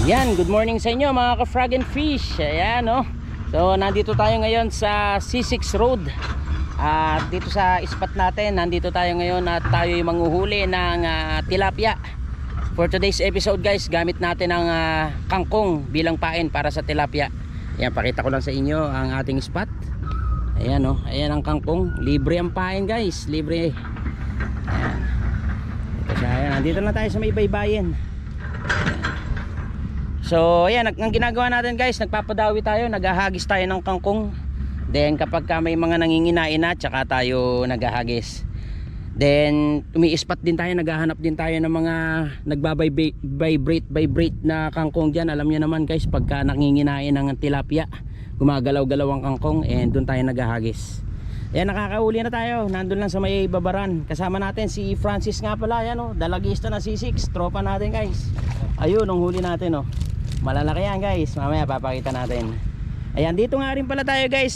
Yan, good morning sa inyo mga ka-frog and fish. Ayan, no? So, nandito tayo ngayon sa C6 Road. At dito sa spot natin, nandito tayo ngayon at tayo yung manghuhuli ng tilapia. For today's episode guys, gamit natin ang kangkong bilang pain para sa tilapia. Ayan, pakita ko lang sa inyo ang ating spot. Ayan, no? Ayan ang kangkong. Libre ang pain guys, libre. Ayan. Ayan, nandito na tayo sa may baybayin. So ayan, ang ginagawa natin guys, nagpapadawi tayo, naghahagis tayo ng kangkong. Then kapag may mga nanginginain na, tsaka tayo naghahagis. Then umi-spot din tayo, naghahanap din tayo ng mga nagbabibrate na kangkong dyan. Alam niyo naman guys, pagka nanginginain ng tilapia, gumagalaw-galaw ang kangkong, and doon tayo naghahagis. Ayan, nakakauli na tayo, nandun lang sa may babaran. Kasama natin si Francis nga pala, ayan, oh, dalagista na C6, tropa natin guys. Ayun, ang huli natin, oh. Malalaki yan guys, mamaya papakita natin. Ayan, dito nga rin pala tayo guys,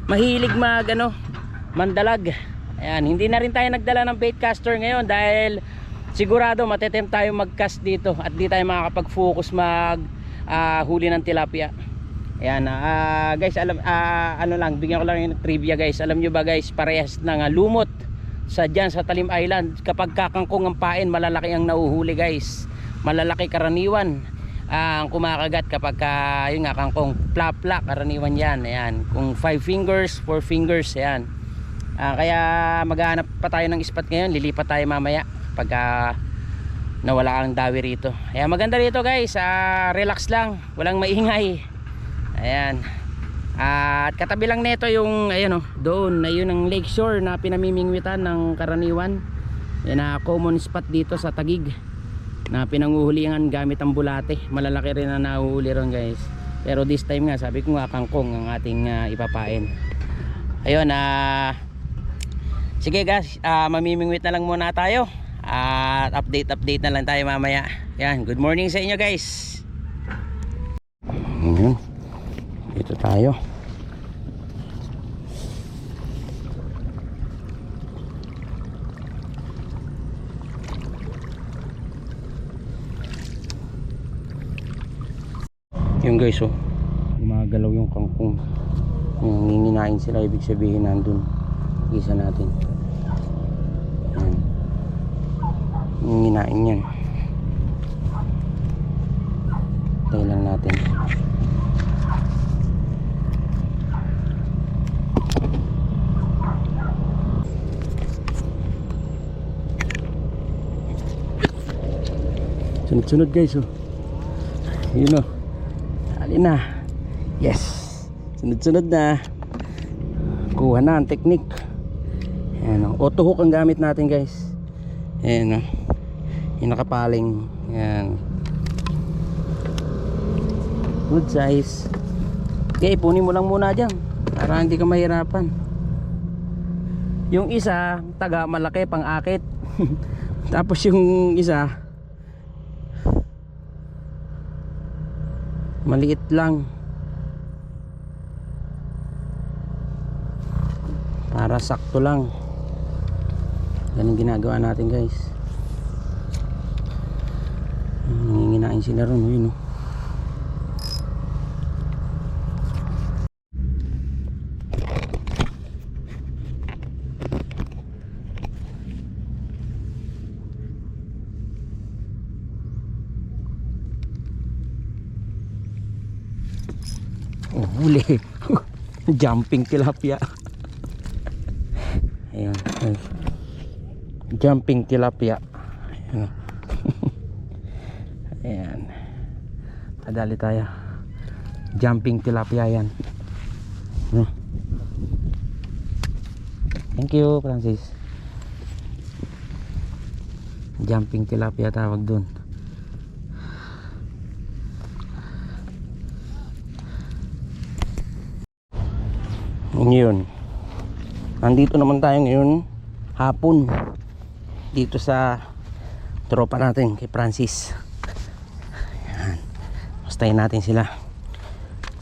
mahilig mandalag. Ayan, hindi na rin tayo nagdala ng bait caster ngayon dahil sigurado matetempt tayo mag-cast dito at di tayo makakapag-focus huli ng tilapia. Ayan, guys, bigyan ko lang yung trivia guys. Alam nyo ba guys, parehas ng lumot dyan sa Talim Island, kapag kakangkong ang pain, malalaki ang nauhuli guys. Malalaki karaniwan ang kumakagat kapag yung nga kangkong plapla, karaniwan yan. Ayan, kung 5 fingers, 4 fingers, ayan. Kaya maghahanap pa tayo ng spot ngayon, lilipat tayo mamaya pagka nawala ang dawi rito. Ayan, maganda rito guys, relax lang, walang maingay. Ayan, at katabi lang nito yung ayun, doon na yun ang lakeshore na pinamimingwitan ng karaniwan. Yan na common spot dito sa Taguig na pinanguhulingan gamit ang bulate. Malalaki rin na nahuhuli ron guys, pero this time nga sabi ko nga kangkong ang ating ipapain. Ayun, sige guys, mamimingwit na lang muna tayo at update na lang tayo mamaya. Yan, good morning sa inyo guys. Dito tayo. Yung guys, oh, gumagalaw yung kangkong. Nginginain sila, ibig sabihin nandun isa natin. Ayan, nginginain yan. Tayo lang natin. Sunod-sunod guys, oh. Yun, oh. Alin na. Yes. Sunod-sunod na. Kuha na ang technique. Ayan, oh. Auto hook ang gamit natin guys. Ayan, oh. Yung nakapaling. Ayan. Good size. Okay, punin mo lang muna dyan para hindi ka mahirapan. Yung isa, taga malaki pang akit. Tapos yung isa maliit lang para sakto lang. Ganun ginagawa natin guys. Nanginginain sila ron, yun, oh. Oh, huli. Jumping tilapia. Ayan, jumping tilapia. Ayan. Ayan, padali tayo. Jumping tilapia yan. Thank you Francis. Jumping tilapia tawag dun. Ngayon, nandito naman tayo ngayon hapon dito sa tropa natin kay Francis. Ayan, bastahin natin sila.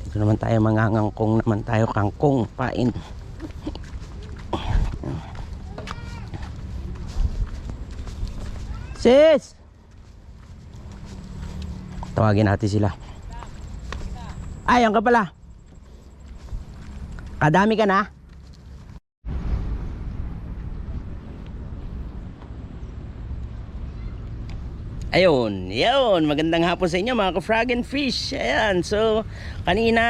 Dito naman tayo, mangangangkong naman tayo, kangkong pain. Sis! Tawagin natin sila. Ayan ka pala. Kadami ka na? Ayun, yun, magandang hapon sa inyo mga ka-frog and fish. Ayan, so kanina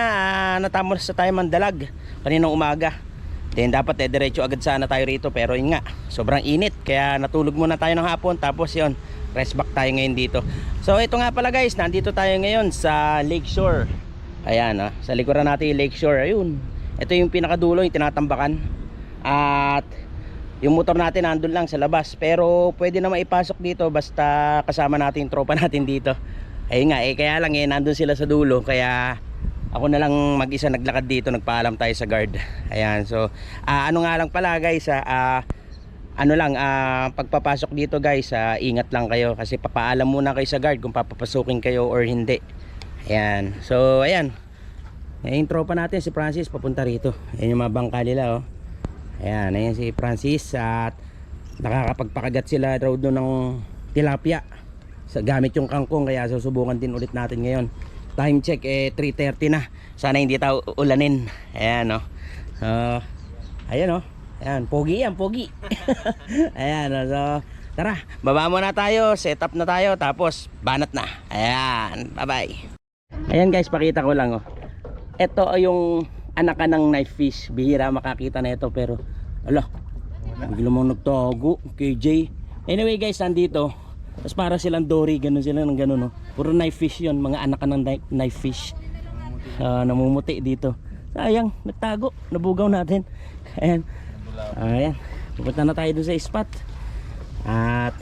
natapos sa tayo mandalag kaninang umaga. Then dapat diretso agad sana tayo rito, pero yun nga, sobrang init, kaya natulog muna tayo ng hapon. Tapos yun, rest back tayo ngayon dito. So ito nga pala guys, nandito tayo ngayon sa Lakeshore. Ayan, sa likuran natin yung Lakeshore. Ayun, ito yung pinakadulo, yung tinatambakan. At yung motor natin nandun lang sa labas, pero pwede na maipasok dito basta kasama natin yung tropa natin dito. Ayun nga, kaya lang nandun sila sa dulo, kaya ako na lang mag-isa naglakad dito, nagpaalam tayo sa guard. Ayan, so ano nga lang pala guys, pagpapasok dito guys, ingat lang kayo, kasi papaalam muna kayo sa guard kung papapasukin kayo or hindi. Ayan, so ayan, yung tropa natin si Francis papunta rito. Ayan yung mga bangka nila, oh. Ayan, ayan si Francis, at nakakapagpakagat sila raw doon ng tilapia sa gamit yung kangkong, kaya susubukan din ulit natin ngayon. Time check 3:30 na. Sana hindi tayo ulanin. Ayan, oh. Ayan, oh. Ayan, pogi yan, pogi. Ayan, oh. So tara, baba muna tayo, set up na tayo, tapos banat na. Ayan, bye bye. Ayan guys, pakita ko lang, oh. Ito ay yung anakan ng knife fish. Bihira makakita na ito, pero ala, bigla mong nagtago KJ. Anyway guys, nandito, tapos para silang dory, ganun sila ng ganun, no? Puro knife fish yun, mga anakan ng knife fish. Namumuti dito. Sayang, nagtago, nabugaw natin. Ayan, ayan, pupunta na tayo dun sa spot. At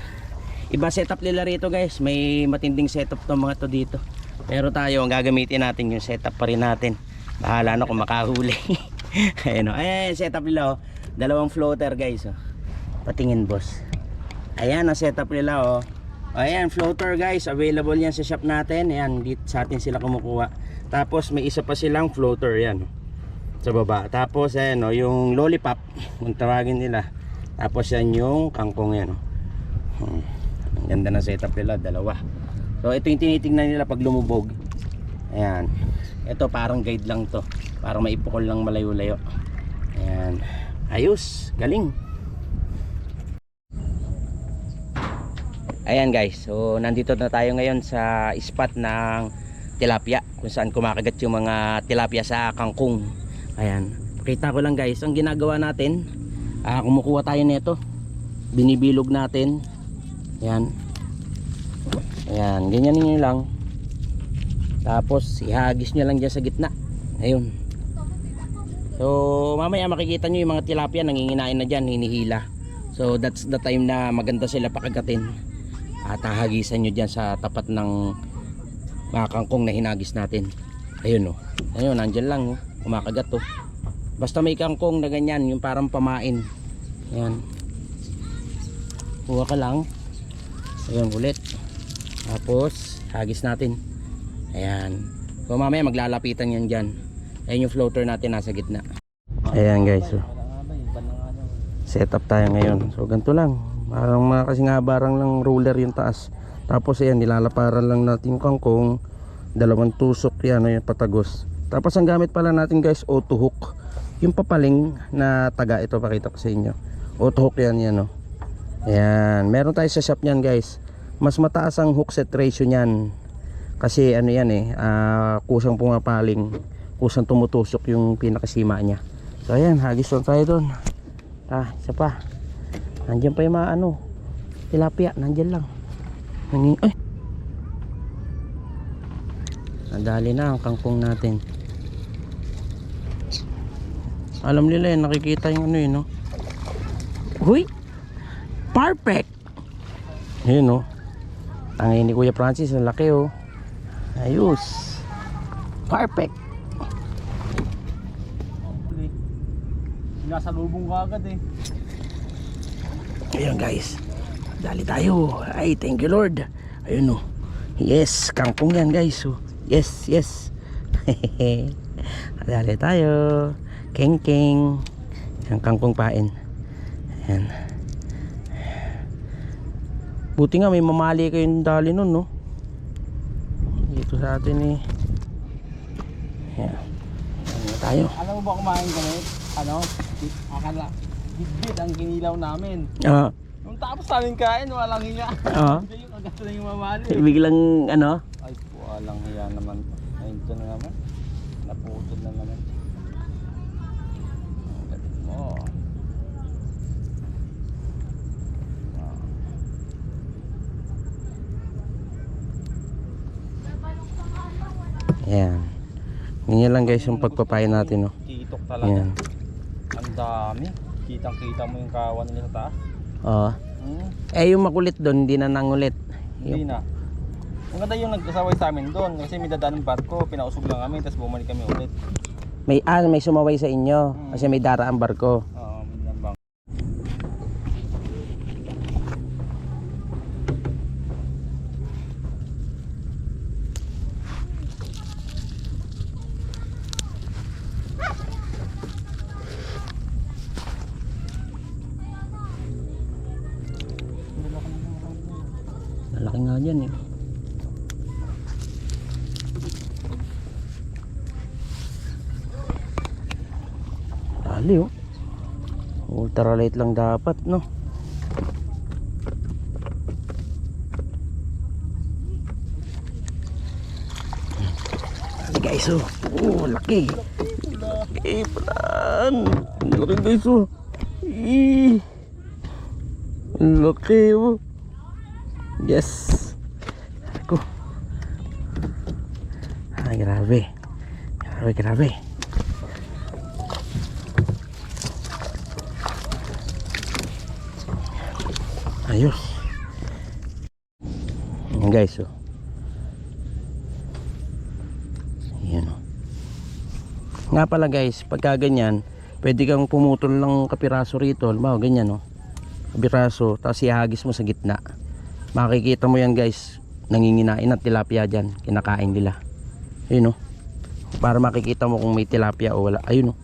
iba setup nila rito guys, may matinding setup to mga to dito, pero tayo ang gagamitin natin yung setup pa rin natin. Bahala na kung makahuli. Ayan, oh. Ayan, setup nila, oh. Dalawang floater guys, oh. Patingin boss. Ayan ang setup nila, oh. Ayan, floater guys, available yan sa shop natin. Ayan, dito sa atin sila kumukuha. Tapos may isa pa silang floater, yan, oh, sa baba. Tapos ayan, oh, yung lollipop kung tawagin nila. Tapos yan yung kangkong, yan, oh. Ang ganda ng setup nila, dalawa. So ito yung tinitingnan nila pag lumubog. Ayan, ito parang guide lang to, para maipukol lang malayo-layo. Ayan, ayos, galing. Ayan guys, so nandito na tayo ngayon sa spot ng tilapia, kung saan kumakagat yung mga tilapia sa kangkong. Ayan, pakita ko lang guys, ang ginagawa natin, kumukuha tayo nito, binibilog natin. Ayan, ayan, ganyan nyo lang. Tapos ihagis nyo lang dyan sa gitna. Ayun. So mamaya makikita nyo yung mga tilapia nanginginain na dyan, hinihila. So that's the time na maganda sila pakagatin. At hahagisan nyo dyan sa tapat ng mga kangkong na hinagis natin. Ayun, oh. Ayun, nandyan lang, oh. Kumakagat, oh. Basta may kangkong na ganyan, yung parang pamain. Ayan, kuha ka lang. Ayun, ulit. Tapos hagis natin. Ayan, so mamaya maglalapitan yan dyan. Ayan yung floater natin nasa gitna. Ayan guys, so set up tayo ngayon. So ganito lang, parang kasing barang lang ruler yung taas. Tapos ayan, nilalaparan lang natin yung kangkong. Dalawang tusok yan, yung patagos. Tapos ang gamit pala natin guys, auto hook. Yung papaling na taga, ito pakita ko sa inyo. Auto hook yan, yan, oh. Ayan, meron tayo sa shop nyan guys. Mas mataas ang hook set ratio nyan, kasi ano yan, kusang pumapaling, kusang tumutusok yung pinakasima nya. So ayan, hagis lang tayo doon. Isa pa, nandyan pa yung mga tilapia, nandyan lang. Ay, nadali na ang kangkong natin. Alam nila yan, nakikita yung no. Huy, perfect. Ayun, no. Tangin ni Kuya Francis, ang laki, oh. Ayos, perfect. Nasa lubong ka agad, eh. Ayun guys, dali tayo. Ay, thank you Lord. Ayun, oh. Yes, kangkong yan guys, oh. Yes, yes. Dali tayo. King king. Ang kangkong pain. Ayan. Buti nga may mamali kayong dali nun, no. dito sa atin eh. Yan. Ano tayo? Alam mo ba kumain kami? Ano? Akala, bit ang kinilaw namin. Oo. Nung tapos namin kain, walang hiya. Oo. Hindi yung agad na yung mamali. Biglang ano? Ay po, walang hiya naman. Ayun ito na naman. Naputol na naman. Ang galit mo. Ayan. Ganyan lang guys yung pagpapain natin, no. Kitok talaga. Ayan. Ang dami. Kitang-kita mo yung kawan nila sa taas. Oo. Eh yung makulit doon, hindi na nangulit. Hindi na. Ang ganda yung nagsasaway sa amin doon kasi may dadaan ng barko, pinausog lang kami tapos bumalik kami ulit. May sumaway sa inyo kasi may daraang barko. Oo, may nambang. Lalaki nga dyan eh. Dali oh. Ultralight lang dapat, no. Dali guys oh. Oh, laki. Laki plan. Laki guys oh. Laki oh. Yes. Ako. Ay, grabe. Grabe. Ayos. Ayan guys, oh. Ayan, oh. Nga pala guys, pagka ganyan, pwede kang pumutol ng kapiraso rito. Halimbawa, ganyan, oh. Kapiraso, tapos ihagis mo sa gitna. Makikita mo yan guys, nanginginain at tilapia dyan, kinakain nila. Ayun oh. Para makikita mo kung may tilapia o wala. Ayun oh.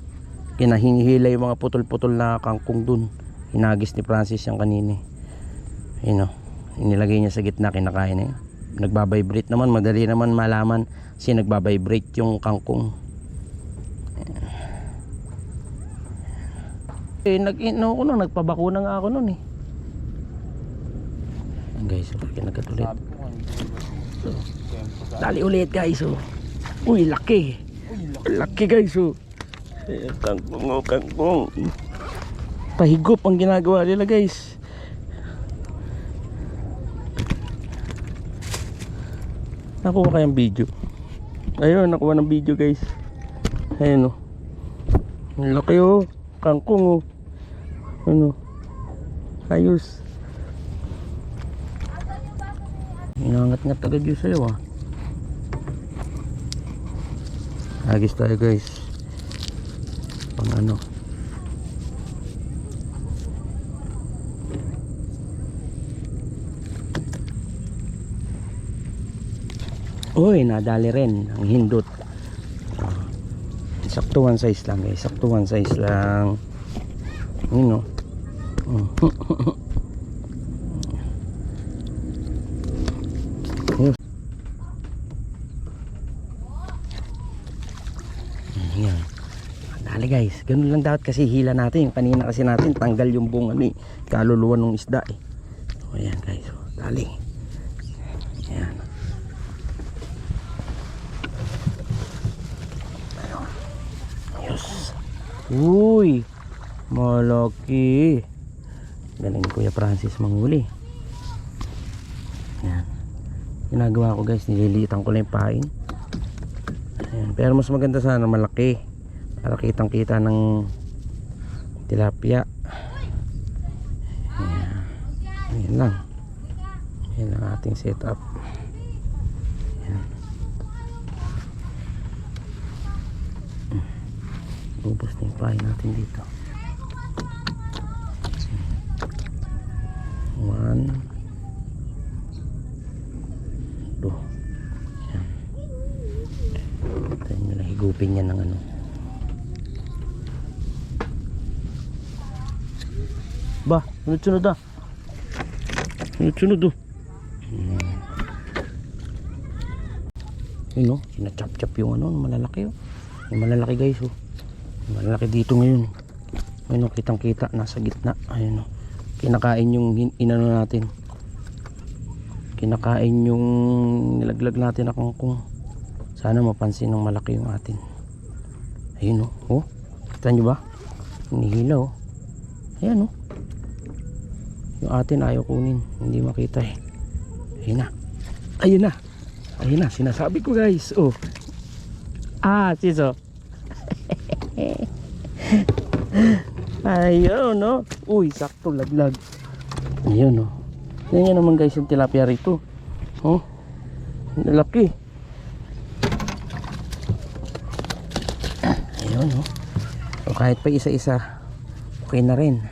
Kinahingihila yung mga putol-putol na kangkong dun. Hinagis ni Francis yung kanini. Ayun oh. Inilagay niya sa gitna, kinakain eh. Nagbabibrate naman, madali naman malaman kasi nagbabibrate yung kangkong. Eh, nagpabakuna nga ako nun eh. Guys, kinagatulit. So, dali ulit guys oh. Uy, laki. Laki guys oh. Kangkong. Pahigop ang ginagawa nila guys. Nakuha kayang video. Ayun, nakuha ng video guys. Ayun oh. Laki oh. Kangkong oh. Ayun oh. Ayos. Inangat-ngat agad yun sa'yo ah. Agis tayo guys. Pang ano. Uy, nadali rin ang hindot. Saktuhan size lang guys. Saktuhan size lang. Yun oh. Yan. Dali guys, ganun lang dapat kasi hila natin. Yung kanina kasi natin tanggal yung buong ano eh, kaluluwa ng isda eh. So ayan guys, so, dali. Ayan. Ayos. Uy, malaki. Galing Kuya Francis manghuli. Ayan. Ginagawa ko guys, nililitan ko lang yung pain. Ayan. Pero mas maganda sana malaki para kitang kita ng tilapia. Ayan. Ayan lang. Ayan ang ating setup. Ayan. Ubus na yung pain natin dito. 1 2. Ayan. Tayo nila higupin yan ng ano. Ba, sunod-sunod ah. Sunod-sunod oh. Ayun oh, sinachap-chap yung ano, malalaki oh. Yung malalaki guys oh. Yung malalaki dito ngayon. Ayun oh, kitang-kita nasa gitna. Ayun oh. Kinakain yung inano natin. Kinakain yung nilaglag natin na kangkong. Sana mapansin ng malaki yung atin. Ayun oh. Oh, kita nyo ba? Hinihila oh. Ayan oh. Yung atin ayaw kunin, hindi makita eh. Ayun na. Ayun na. Ayun na, sinasabi ko guys. Oh. Ah, siso. Ayun no. Uy, sakto laglag. Ayun no. Yan naman guys yung tilapia rito. Oh. Laki. Ayun no. So kahit pa isa-isa, okay na rin.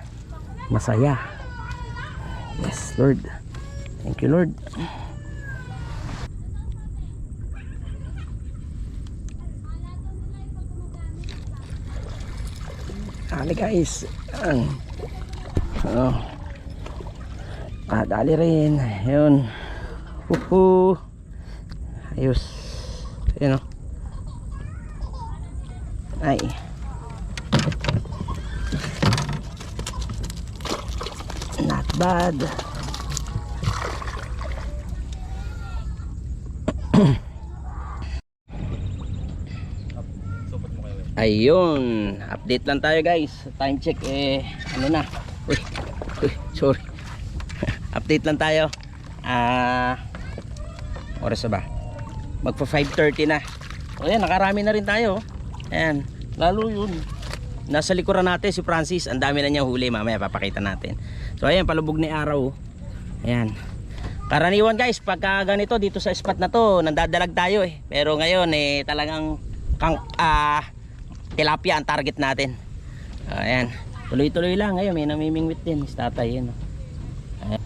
Masaya. Yes, Lord. Thank you, Lord. Dali guys. Oh. Dali rin. Ayun. Huhu. Ayos. Ayun o. Ay. Not bad. Ayun, update lang tayo guys. Time check ano na. Uy, sorry. Update lang tayo. Oras na ba? Magpa 5:30 na. O yan, nakarami na rin tayo. Ayan, lalo yun. Nasa likuran natin si Francis. Ang dami na niya huli, mamaya papakita natin. So ayan, palubog ni araw. Ayan. Karaniwan guys, pagka ganito dito sa spot na to, nandadalag tayo eh. Pero ngayon talagang tilapia ang target natin. Ayan. Tuloy-tuloy lang. Ngayon may namimingwit din. Si tatay yun. Ayan.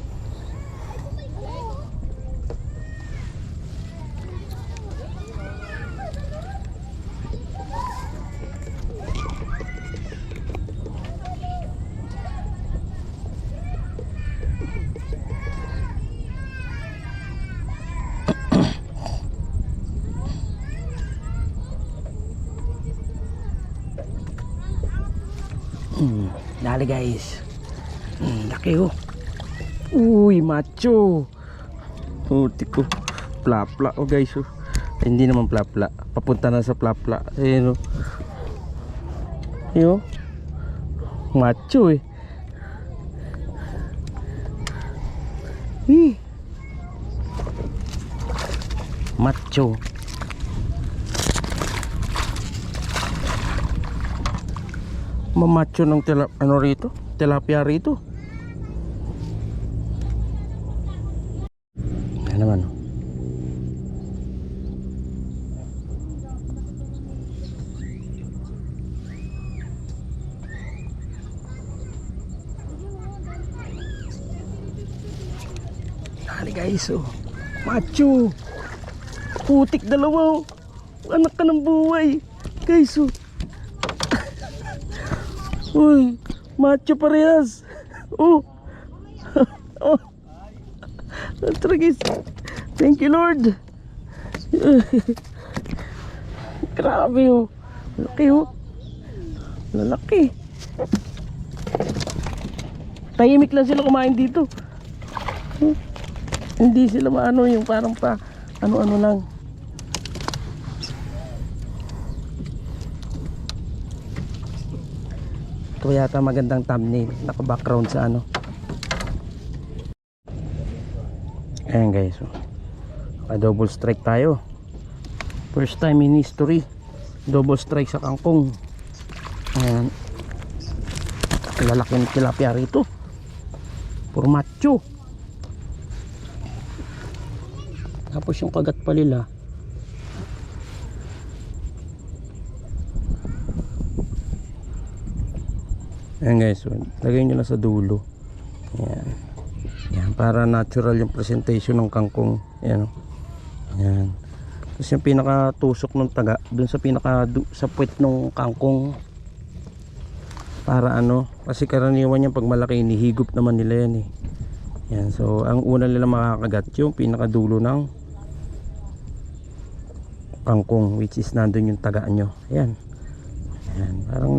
Dali guys. Laki oh. Uy, macho. Puti ko. Plapla oh guys oh. Hindi naman plapla. Papunta na sa plapla. Ayun oh. Ayun. Macho eh. Macho. Mamacho ng tilapia rito. Ano naman? Dali guys oh. Macho. Putik dalawa oh. Anak ka ng buhay. Guys oh. Uy, macho parehas. Oh. Oh. Tragis. Thank you Lord. Grabe oh. Laki oh. Lalaki. Tahimik lang sila kumain dito. Hindi sila maano yung parang pa ano-ano lang. Ito yata magandang thumbnail, naka background sa ano. Ayan guys oh. Double strike tayo. First time in history, double strike sa kangkong. Ayan. Lalaki ng tilapia rito. Puro macho. Tapos yung kagat palila. Ayan guys, lagay nyo na sa dulo. Ayan. Ayan, para natural yung presentation ng kangkong. Ayan. Ayan. Tapos yung pinakatusok ng taga, dun sa sa puwet ng kangkong. Para ano, kasi karaniwan yan pag malaki, inihigop naman nila yan eh. Ayan, so ang una nila makakagat yung pinakadulo ng kangkong, which is nandun yung taga nyo. Ayan. Ayan. Parang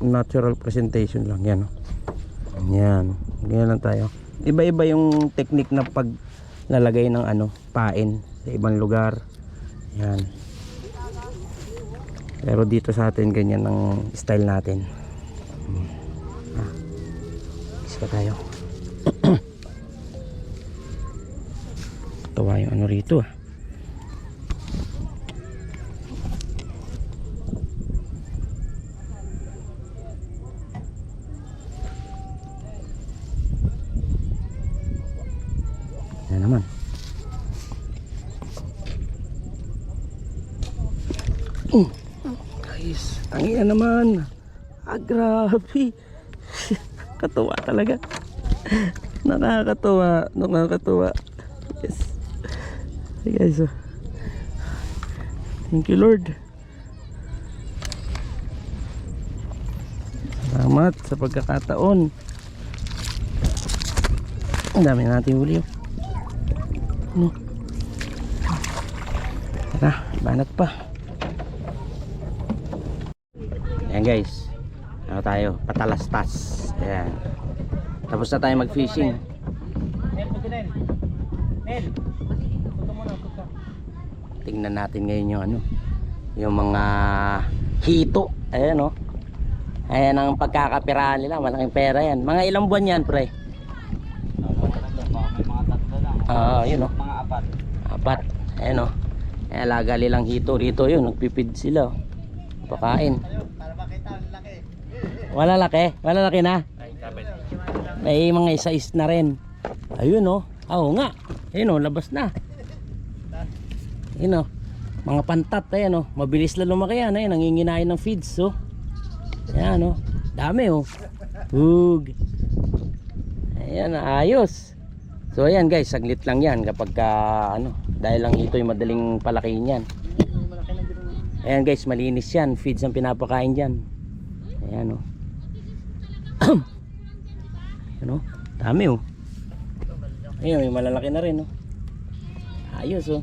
natural presentation lang. Yan. Yan. Ganyan lang tayo. Iba-iba yung technique na paglalagay ng pain sa ibang lugar. Yan. Pero dito sa atin ganyan ang style natin. Isa tayo. Tuwa yung rito ah. Yan naman. Guys, tangina naman. Grabe. Katuwa talaga. Nakakatuwa. Yes. Hey guys. Thank you Lord. Salamat sa pagkakataon. Ang dami natin huli. Tara, banat pa. Ayan guys, tayo, patalastas. Ayan. Tapos na tayo mag fishing. Tingnan natin ngayon yung yung mga hito. Ayan o. Ayan ang pagkakapirahan nila. Malaking pera yan. Mga ilang buwan yan pre? Yun o. Mga Apat. Ayan o. Ayan, lagali lang hito rito yun. Nagpipid sila. Pakain. Wala laki na. May mga isa-is na rin. Ayun o. Oo nga. Ayun o, labas na. Ayun o. Mga pantat. Ayan o. Mabilis lang lumaki yan. Ayan, nanginginain ng feeds o. Ayan o. Dami o. Hug. Ayan, ayos. So ayan guys, saglit lang yan kapag dahil lang ito yung madaling palakihin yan. Ayan guys, malinis yan. Feeds ang pinapakain dyan. Ayan o. Ayan o. Dami o. Ayan, may malalaki na rin o. Ayos o.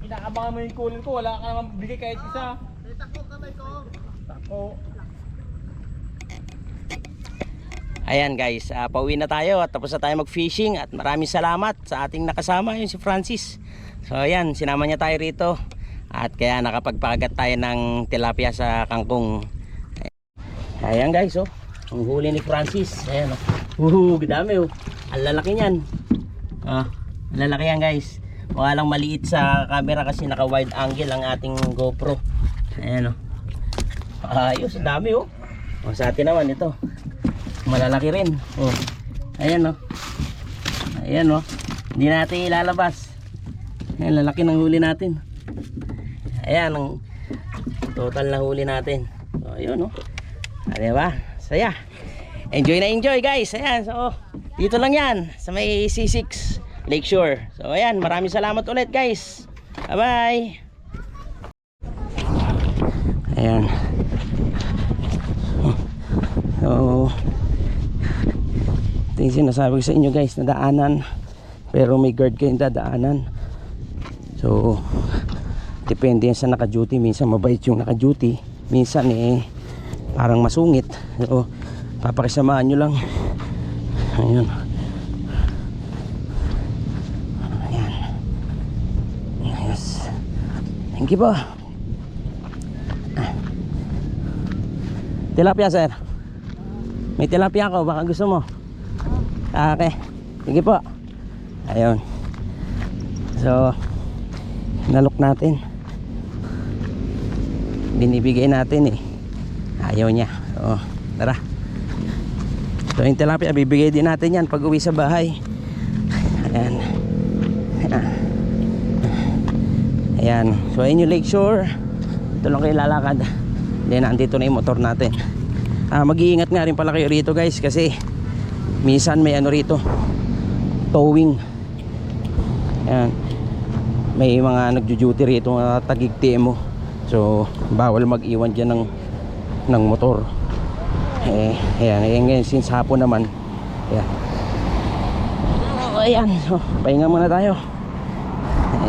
Inaabangan mo yung cooler ko, wala ka naman bigay kahit isa. Tako kamay ko. Tako. Ayan guys, pauwi na tayo at tapos na tayo mag fishing at maraming salamat sa ating nakasama, yung si Francis. So ayan, sinama niya tayo rito at kaya nakapagpakagat tayo ng tilapia sa kangkong. Ayan guys, oh, ang huli ni Francis. Ayan oh, dami oh. Ang lalaki niyan. Ang lalaki yan guys. Mukha lang maliit sa camera kasi naka wide angle ang ating GoPro. Ayan oh. Ayos, dami oh. Sa atin naman ito, malalaki rin. Oh. Ayan oh. Ayan oh. Hindi natin ilalabas. Ayan, lalaki ng huli natin. Ayan ang total na huli natin. So ayun oh. Diba? Saya. Enjoy na enjoy guys. Ayan, so dito lang yan sa may C6 Lakeshore. So ayan, maraming salamat ulit guys. Bye bye. Ayan. So ito yung sinasabi ko sa inyo guys, na daanan pero may guard kayong dadaanan. So depende yan sa naka-duty. Minsan mabait yung naka-duty, minsan parang masungit. So papakisamaan nyo lang. Ayan. Ayan. Yes. Thank you po. Tilapia sir. May tilapia ako, baka gusto mo. Okay. Sige po. Ayun. So nalok natin. Binibigay natin ayaw niya. So tara. So yung tilapia bibigay din natin yan pag uwi sa bahay. Ayan. Ayan. So ayun yung Lakeshore. Ito lang kayo lalakad. Then andito na yung motor natin. Mag-iingat nga rin pala kayo rito guys, kasi minsan may rito, towing. Ayan. May mga nagjo-duty rito na tagigti mo. So bawal mag-iwan dyan ng motor. Ayan, ngayon since hapon naman. Ayan. ayan. So, pahinga muna tayo.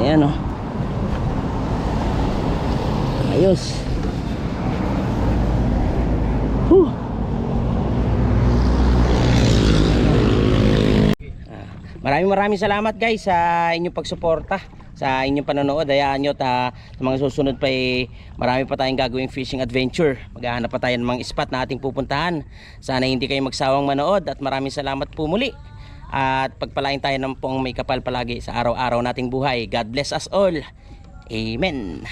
Ayan, oh. Ayos. Huh. Maraming salamat guys sa inyong pagsuporta, sa inyong panonood. Hayaan nyo sa mga susunod pa marami pa tayong gagawing fishing adventure. Maghahanap pa tayo ng mga spot na ating pupuntahan. Sana hindi kayo magsawang manood at maraming salamat po muli. At pagpalain tayo ng pong may kapal palagi sa araw-araw nating buhay. God bless us all. Amen.